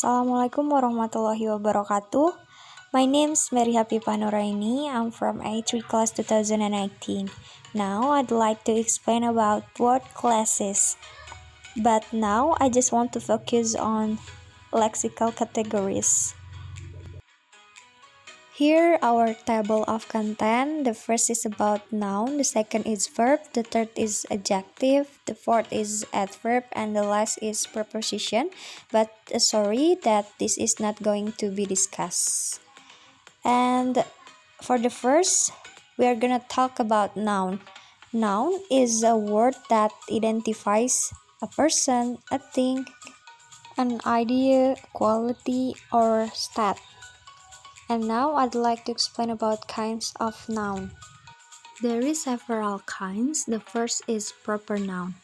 Assalamualaikum warahmatullahi wabarakatuh. My name is Mary Hapipah Nuraini. I'm from A3 class 2019. Now I'd like to explain about word classes. But now I just want to focus on lexical categories. Here our table of content. The first is about noun, the second is verb, the third is adjective, the fourth is adverb, and the last is preposition. But sorry that this is not going to be discussed. And for the first, we are gonna talk about noun. Noun is a word that identifies a person, a thing, an idea, quality, or stat. And now I'd like to explain about kinds of noun. There is several kinds. The first is proper noun.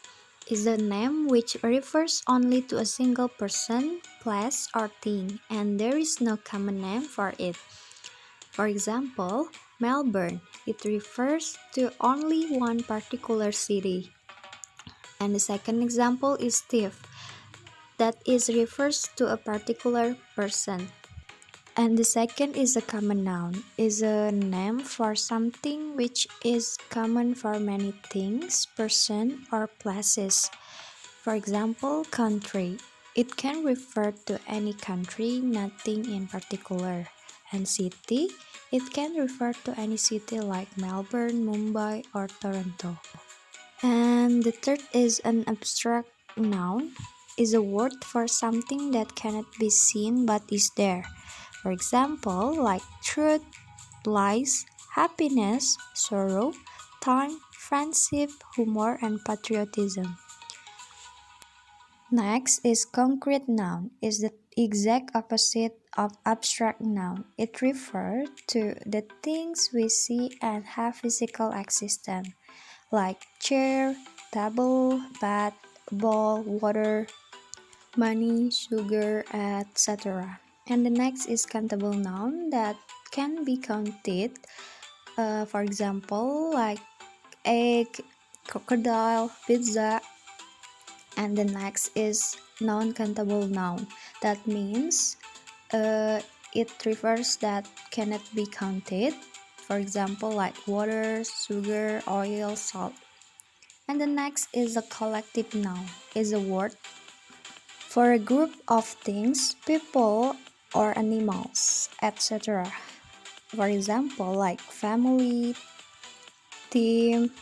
Is a name which refers only to a single person, place, or thing, and there is no common name for it. For example, Melbourne. It refers to only one particular city. And the second example is thief. That is refers to a particular person. And the second is a common noun, is a name for something which is common for many things, person, or places. For example, country. It can refer to any country, nothing in particular. And city, it can refer to any city like Melbourne, Mumbai, or Toronto. And the third is an abstract noun, is a word for something that cannot be seen but is there. For example, like truth, lies, happiness, sorrow, time, friendship, humor, and patriotism. Next is concrete noun, is the exact opposite of abstract noun. It refers to the things we see and have physical existence, like chair, table, bat, ball, water, money, sugar, etc. And the next is countable noun that can be counted. For example, like egg, crocodile, pizza. And the next is non-countable noun. That means it refers that cannot be counted. For example, like water, sugar, oil, salt. And the next is a collective noun. Is a word for a group of things, people, or animals, etc. For example, like family, team,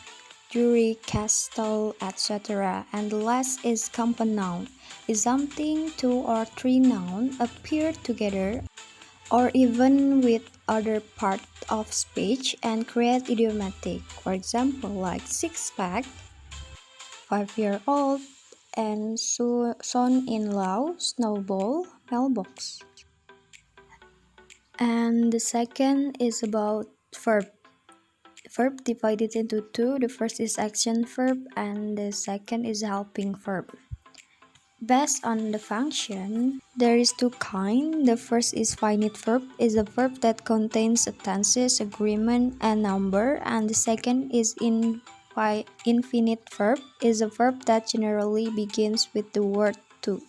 jury, castle, etc. And the last is compound noun. Is something two or three nouns appear together or even with other part of speech and create idiomatic. For example, like six-pack, 5-year-old, and son-in-law, snowball, mailbox. And the second is about verb. Verb divided into two. The first is action verb and the second is helping verb. Based on the function, there is two kinds. The first is finite verb, is a verb that contains a tenses, agreement, and number, and the second is infinite verb, is a verb that generally begins with the word to.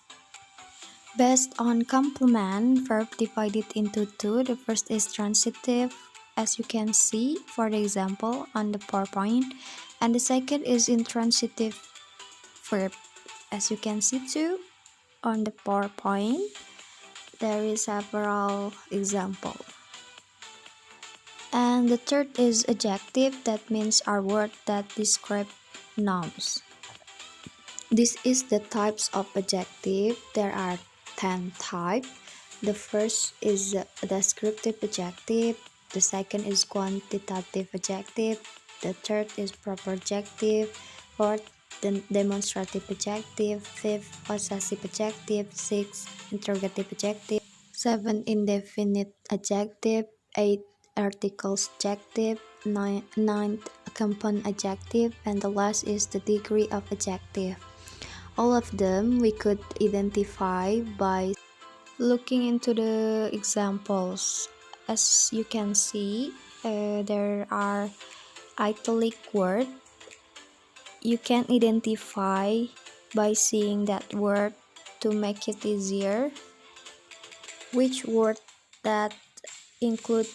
Based on complement, verb divided into two. The first is transitive, as you can see for the example on the PowerPoint, and the second is intransitive verb, as you can see too on the PowerPoint. There is several examples. And the third is adjective, that means are words that describe nouns. This is the types of adjective. There are 10 types. The first is a descriptive adjective, the second is quantitative adjective, the third is proper adjective, fourth the demonstrative adjective, fifth possessive adjective, sixth interrogative adjective, seventh indefinite adjective, eighth articles adjective, ninth compound adjective, and the last is the degree of adjective. All of them we could identify by looking into the examples. As you can see, there are italic words. You can identify by seeing that word to make it easier. which word that include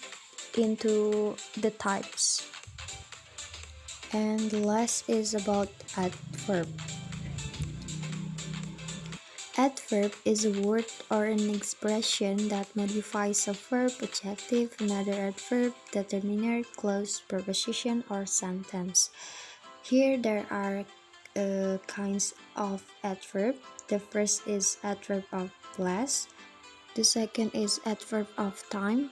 into the types. And the last is about adverb. Adverb is a word or an expression that modifies a verb, adjective, another adverb, determiner, clause, preposition, or sentence. Here there are kinds of adverb. The first is adverb of place. The second is adverb of time.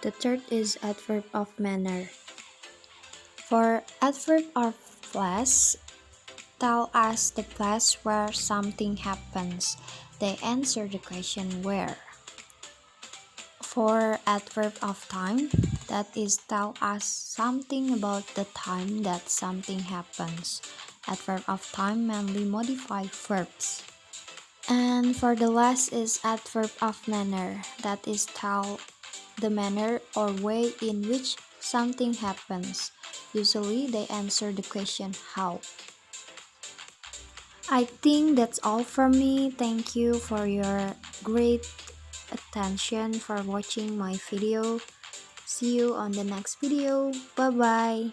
The third is adverb of manner. For adverb of place, tell us the place where something happens. They answer the question where. For adverb of time, that is tell us something about the time that something happens. Adverb of time mainly modify verbs. And for the last is adverb of manner, that is tell the manner or way in which something happens. Usually they answer the question how. I think that's all from me. Thank you for your great attention for watching my video. See you on the next video. Bye bye.